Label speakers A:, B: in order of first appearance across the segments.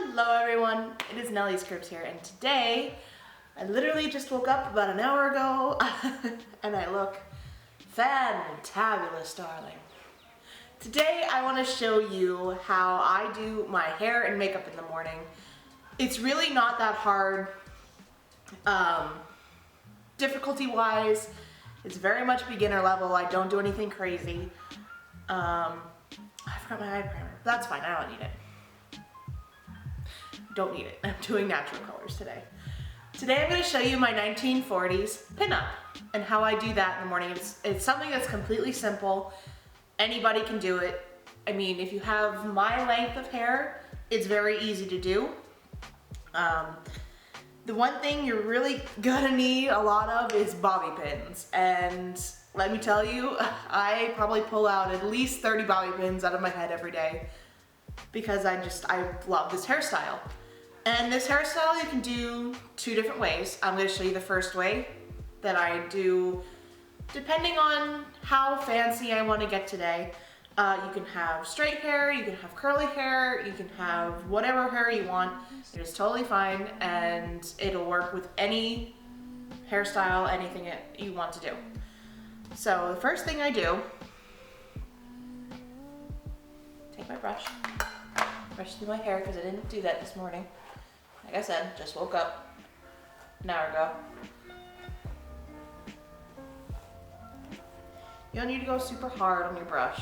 A: Hello everyone, it is Nellie's Cribs here, and today I literally just woke up about an hour ago and I look fantabulous, darling. Today I want to show you how I do my hair and makeup in the morning. It's really not that hard difficulty wise. It's very much beginner level. I don't do anything crazy. I forgot my eye primer. That's fine, I don't need it. Don't need it. I'm doing natural colors today. Today I'm going to show you my 1940s pinup and how I do that in the morning. It's something that's completely simple. Anybody can do it. I mean, if you have my length of hair, it's very easy to do. The one thing you're really gonna need a lot of is bobby pins. And let me tell you, I probably pull out at least 30 bobby pins out of my head every day because I love this hairstyle. And this hairstyle you can do two different ways. I'm going to show you the first way that I do depending on how fancy I want to get today. You can have straight hair, you can have curly hair, you can have whatever hair you want. It is totally fine and it'll work with any hairstyle, anything you want to do. So the first thing I do, take my brush through my hair because I didn't do that this morning. Like I said, just woke up an hour ago. You don't need to go super hard on your brush.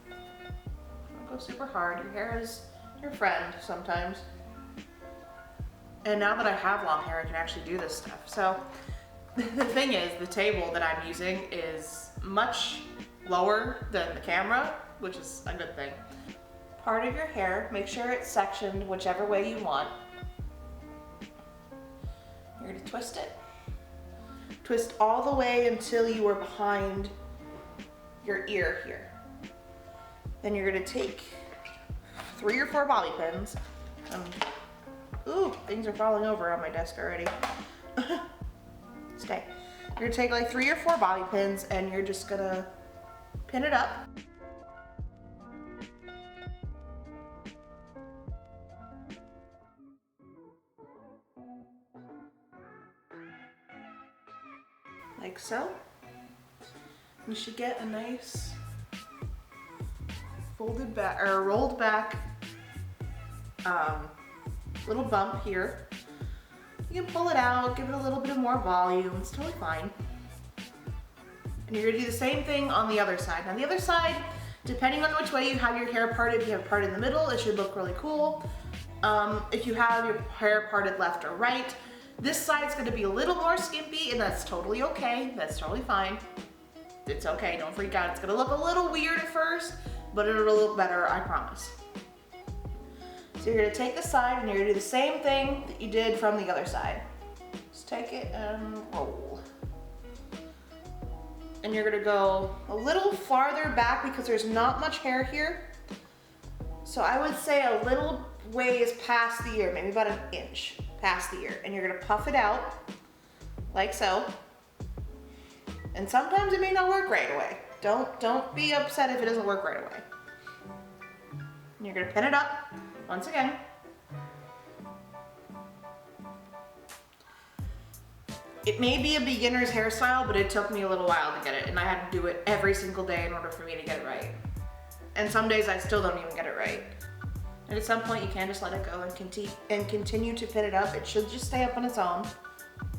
A: Don't go super hard. Your hair is your friend sometimes. And now that I have long hair, I can actually do this stuff. So the thing is, the table that I'm using is much lower than the camera, which is a good thing. Part of your hair, make sure it's sectioned whichever way you want. You're going to twist it. Twist all the way until you are behind your ear here. Then you're going to take 3 or 4 bobby pins. Ooh, things are falling over on my desk already. Stay. You're going to take like 3 or 4 bobby pins and you're just going to pin it up. Like so. You should get a nice folded back or rolled back little bump here. You can pull it out, give it a little bit of more volume. It's totally fine. And you're gonna do the same thing on the other side. Now the other side, depending on which way you have your hair parted, if you have it parted in the middle, it should look really cool. If you have your hair parted left or right, this side's gonna be a little more skimpy, and that's totally okay. That's totally fine. It's okay, don't freak out. It's gonna look a little weird at first, but it'll look better, I promise. So you're gonna take the side and you're gonna do the same thing that you did from the other side. Just take it and roll. And you're gonna go a little farther back because there's not much hair here. So I would say a little ways past the ear, maybe about an inch past the ear. And you're gonna puff it out like so. And sometimes it may not work right away. Don't be upset if it doesn't work right away. And you're gonna pin it up once again. It may be a beginner's hairstyle, but it took me a little while to get it, and I had to do it every single day in order for me to get it right. And some days I still don't even get it right. And at some point you can just let it go and continue to pin it up. It should just stay up on its own.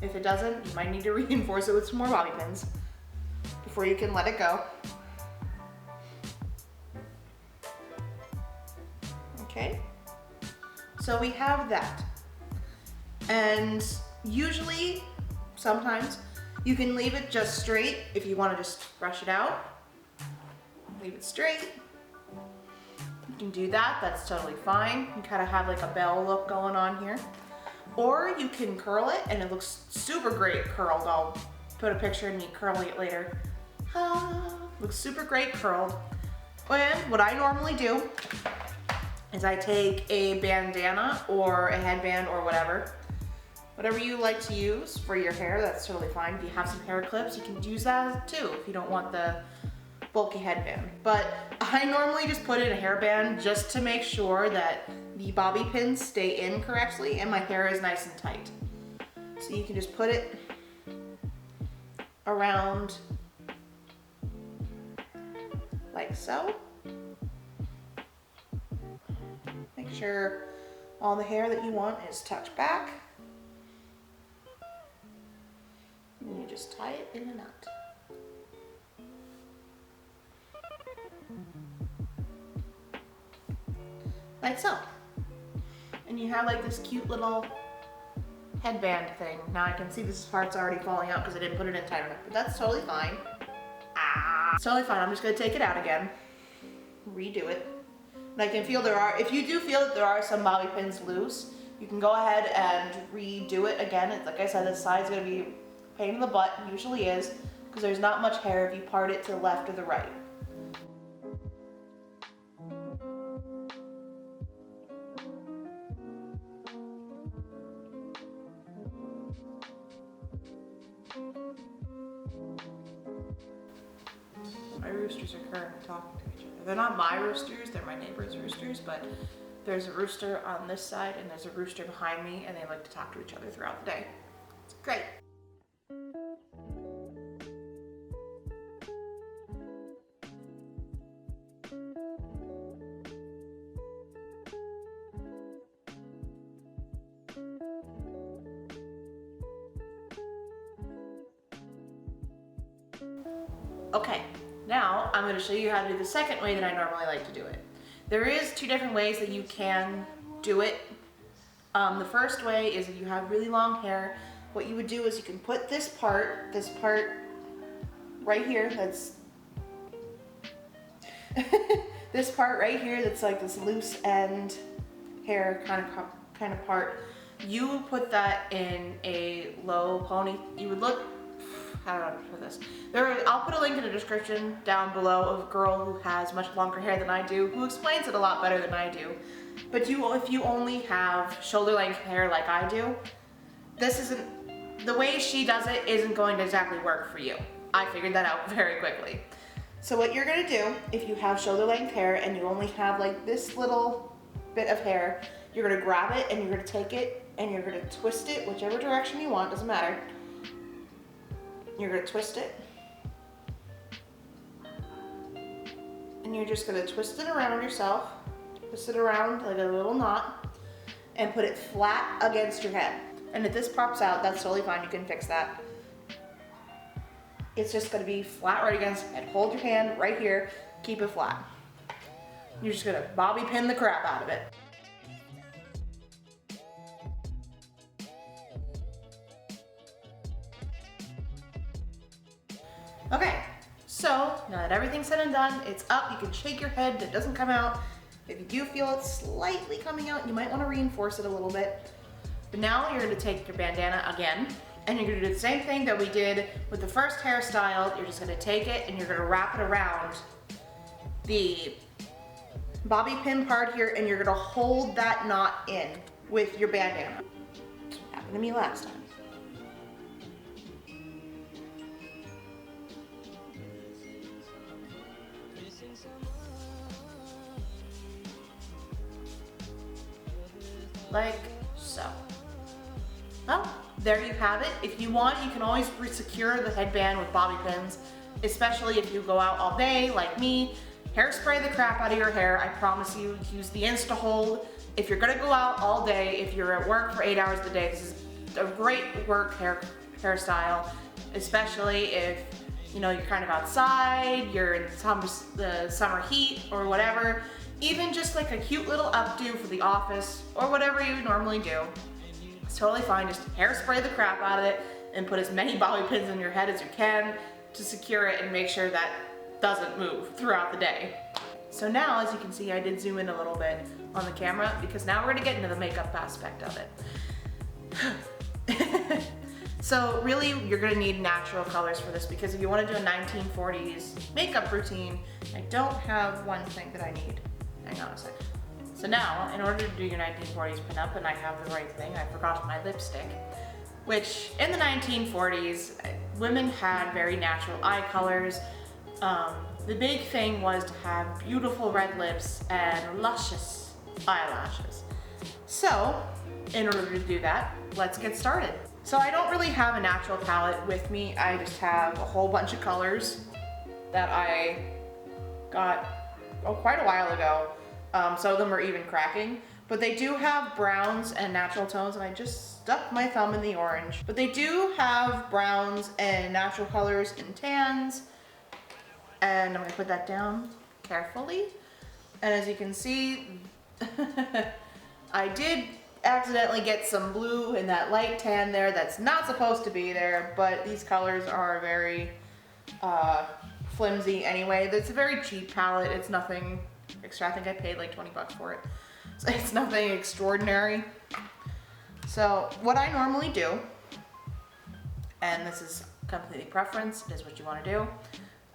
A: If it doesn't, you might need to reinforce it with some more bobby pins before you can let it go. Okay, so we have that. And usually, sometimes, you can leave it just straight if you want to just brush it out. Leave it straight. You can do that, that's totally fine. You kind of have like a bell look going on here. Or you can curl it and it looks super great curled. I'll put a picture of me curling it later. Looks super great curled. And what I normally do is I take a bandana or a headband or whatever you like to use for your hair, that's totally fine. If you have some hair clips, you can use that too if you don't want the bulky headband. But I normally just put in a hairband just to make sure that the bobby pins stay in correctly and my hair is nice and tight. So you can just put it around like so. Make sure all the hair that you want is tucked back. And you just tie it in a knot. Like so. And you have like this cute little headband thing. Now I can see this part's already falling out because I didn't put it in tight enough, but that's totally fine. It's totally fine. I'm just gonna take it out again, redo it. And I can feel if you do feel that there are some bobby pins loose, you can go ahead and redo it again. It's like I said, this side's gonna be a pain in the butt, usually is, because there's not much hair if you part it to the left or the right. My roosters are currently talking to each other. They're not my roosters, they're my neighbor's roosters, but there's a rooster on this side and there's a rooster behind me, and they like to talk to each other throughout the day. It's great. Okay, now I'm going to show you how to do the second way that I normally like to do it. There is two different ways that you can do it. The first way is if you have really long hair, what you would do is you can put this part right here, that's this part right here that's like this loose end hair kind of part. You put that in a low pony. You would look, how do I put this? I'll put a link in the description down below of a girl who has much longer hair than I do, who explains it a lot better than I do. But if you only have shoulder length hair like I do, the way she does it isn't going to exactly work for you. I figured that out very quickly. So what you're gonna do, if you have shoulder length hair and you only have like this little bit of hair, you're gonna grab it and you're gonna take it and you're gonna twist it whichever direction you want, doesn't matter. You're gonna twist it. And you're just gonna twist it around yourself, twist it around like a little knot, and put it flat against your head. And if this pops out, that's totally fine, you can fix that. It's just gonna be flat right against your head. Hold your hand right here, keep it flat. You're just gonna bobby pin the crap out of it. Okay, so now that everything's said and done, it's up. You can shake your head, it doesn't come out. If you do feel it slightly coming out, you might want to reinforce it a little bit. But now you're going to take your bandana again, and you're going to do the same thing that we did with the first hairstyle. You're just going to take it and you're going to wrap it around the bobby pin part here, and you're going to hold that knot in with your bandana. That's what happened to me last time. Like so. Well, there you have it. If you want, you can always secure the headband with bobby pins, especially if you go out all day like me. Hairspray the crap out of your hair. I promise you, use the Insta Hold. If you're gonna go out all day, if you're at work for 8 hours a day, this is a great work hairstyle, especially if you're kind of outside, you're in the summer heat or whatever. Even just like a cute little updo for the office or whatever you normally do. It's totally fine. Just hairspray the crap out of it and put as many bobby pins in your head as you can to secure it and make sure that doesn't move throughout the day. So now, as you can see, I did zoom in a little bit on the camera because now we're gonna get into the makeup aspect of it. So really, you're gonna need natural colors for this because if you wanna do a 1940s makeup routine, I don't have one thing that I need. Hang on a second. So now, in order to do your 1940s pinup, and I have the right thing, I forgot my lipstick, which in the 1940s, women had very natural eye colors. The big thing was to have beautiful red lips and luscious eyelashes. So, in order to do that, let's get started. So I don't really have a natural palette with me. I just have a whole bunch of colors that I got quite a while ago. Some of them are even cracking, but they do have browns and natural tones, and I just stuck my thumb in the orange. But they do have browns and natural colors and tans, and I'm gonna put that down carefully. And as you can see, I did accidentally get some blue in that light tan there that's not supposed to be there, but these colors are very flimsy anyway. It's a very cheap palette. It's nothing extra. I think I paid like 20 bucks for it. So it's nothing extraordinary. So what I normally do, and this is completely preference, it is what you want to do.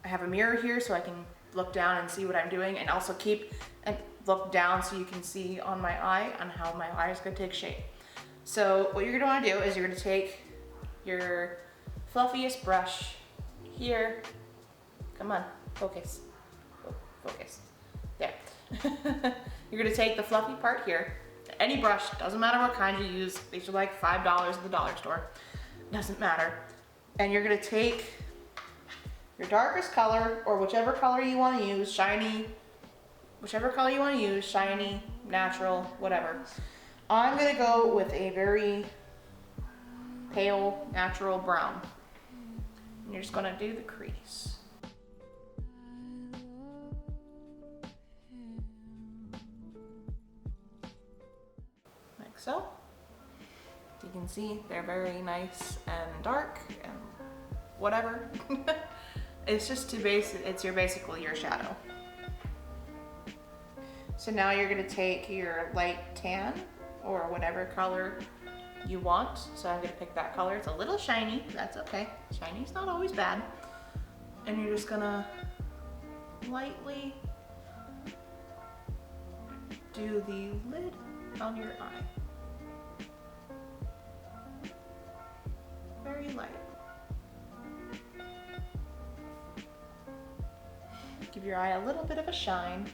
A: I have a mirror here so I can look down and see what I'm doing, and also keep and look down so you can see on my eye on how my eye is going to take shape. So what you're going to want to do is you're going to take your fluffiest brush here. Come on, focus. Focus. There. You're going to take the fluffy part here. Any brush, doesn't matter what kind you use. These are like $5 at the dollar store. Doesn't matter. And you're going to take your darkest color, or whichever color you want to use, shiny, whichever color you want to use, shiny, natural, whatever. I'm going to go with a very pale, natural brown. And you're just going to do the crease. Like so. You can see they're very nice and dark and whatever. It's just to it's basically your shadow. So now you're gonna take your light tan or whatever color you want. So I'm gonna pick that color. It's a little shiny, that's okay. Shiny's not always bad. And you're just gonna lightly do the lid of your eye. Very light. Give your eye a little bit of a shine.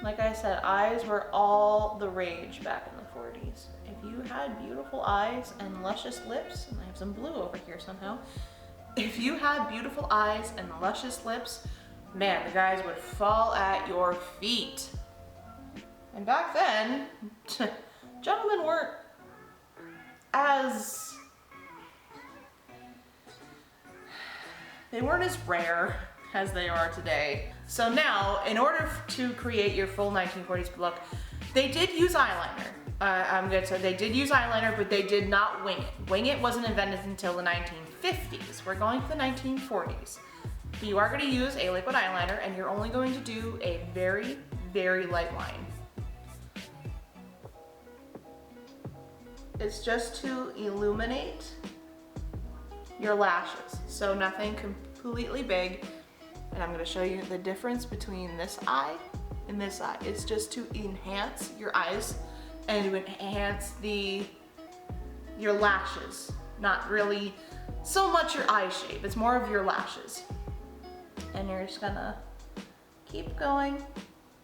A: Like I said, eyes were all the rage back in the 40s. If you had beautiful eyes and luscious lips, and I have some blue over here somehow. If you had beautiful eyes and luscious lips, man, the guys would fall at your feet. And back then, gentlemen weren't as rare as they are today. So now, in order to create your full 1940s look, they did use eyeliner. They did use eyeliner, but they did not wing it. Wing it wasn't invented until the 1950s. We're going to the 1940s. But you are going to use a liquid eyeliner, and you're only going to do a very, very light line. It's just to illuminate your lashes, so nothing completely big. And I'm going to show you the difference between this eye and this eye. It's just to enhance your eyes and to enhance your lashes. Not really so much your eye shape, it's more of your lashes. And you're just gonna keep going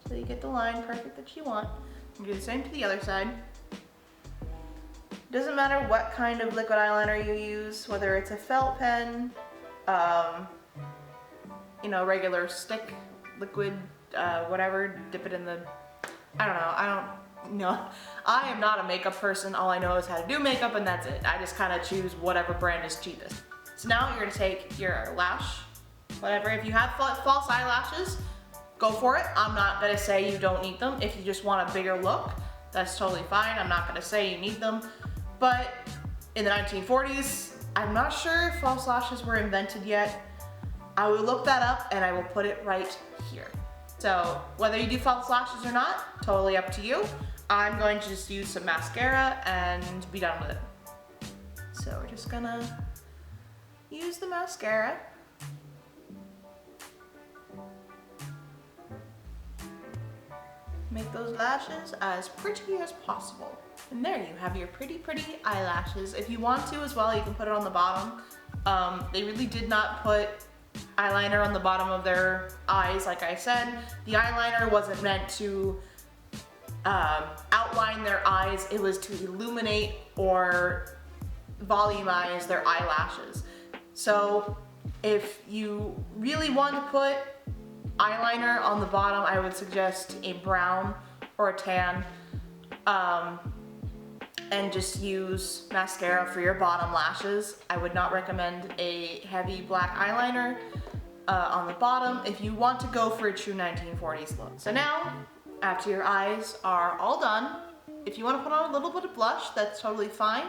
A: until you get the line perfect that you want. You do the same to the other side. Doesn't matter what kind of liquid eyeliner you use, whether it's a felt pen, you know, regular stick, liquid, whatever, dip it in the, I am not a makeup person. All I know is how to do makeup, and that's it. I just kind of choose whatever brand is cheapest. So now you're gonna take your lash, whatever. If you have false eyelashes, go for it. I'm not gonna say you don't need them. If you just want a bigger look, that's totally fine. I'm not gonna say you need them. But in the 1940s, I'm not sure if false lashes were invented yet. I will look that up and I will put it right here. So whether you do false lashes or not, totally up to you. I'm going to just use some mascara and be done with it. So we're just gonna use the mascara. Make those lashes as pretty as possible. And there you have your pretty, pretty eyelashes. If you want to as well, you can put it on the bottom. They really did not put eyeliner on the bottom of their eyes, like I said. The eyeliner wasn't meant to outline their eyes, it was to illuminate or volumize their eyelashes. So if you really want to put eyeliner on the bottom, I would suggest a brown or a tan, and just use mascara for your bottom lashes. I would not recommend a heavy black eyeliner on the bottom if you want to go for a true 1940s look. So now, after your eyes are all done, if you want to put on a little bit of blush, that's totally fine.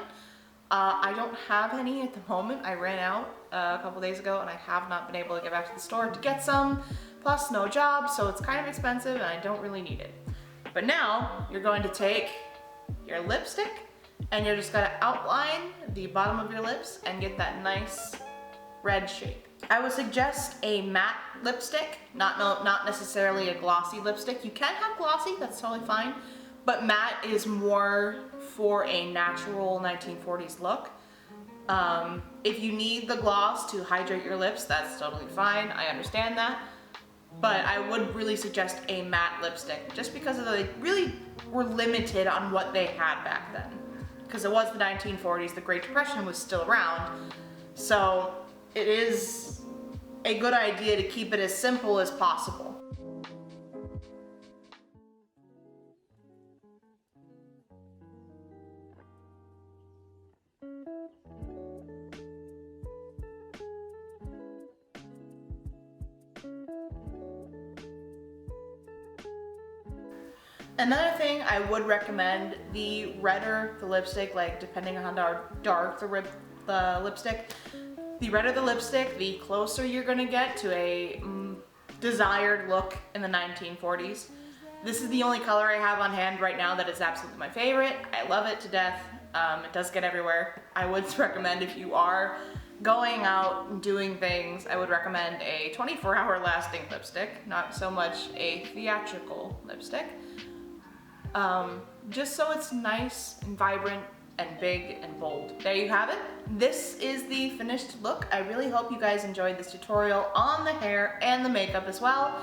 A: I don't have any at the moment. I ran out a couple days ago and I have not been able to get back to the store to get some. Plus no job, so it's kind of expensive and I don't really need it. But now you're going to take your lipstick and you're just gonna outline the bottom of your lips and get that nice red shape. I would suggest a matte lipstick, not necessarily a glossy lipstick. You can have glossy, that's totally fine, but matte is more for a natural 1940s look. If you need the gloss to hydrate your lips, that's totally fine, I understand that. But I would really suggest a matte lipstick just because they really were limited on what they had back then. Because it was the 1940s, the Great Depression was still around. So it is a good idea to keep it as simple as possible. Another thing I would recommend, the redder the lipstick, like depending on how dark the lipstick, the redder the lipstick, the closer you're gonna get to a desired look in the 1940s. This is the only color I have on hand right now that is absolutely my favorite. I love it to death. It does get everywhere. I would recommend if you are going out and doing things, I would recommend a 24-hour lasting lipstick, not so much a theatrical lipstick. Just so it's nice and vibrant and big and bold. There you have it. This is the finished look. I really hope you guys enjoyed this tutorial on the hair and the makeup as well.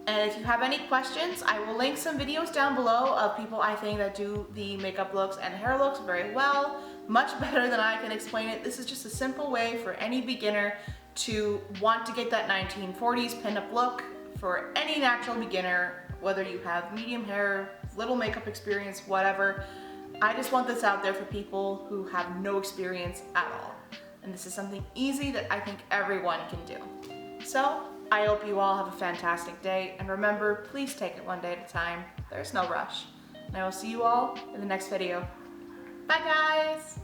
A: And if you have any questions, I will link some videos down below of people I think that do the makeup looks and hair looks very well, much better than I can explain it. This is just a simple way for any beginner to want to get that 1940s pinup look for any natural beginner, whether you have medium hair, little makeup experience, whatever. I just want this out there for people who have no experience at all. And this is something easy that I think everyone can do. So, I hope you all have a fantastic day, and remember, please take it one day at a time. There's no rush. And I will see you all in the next video. Bye guys!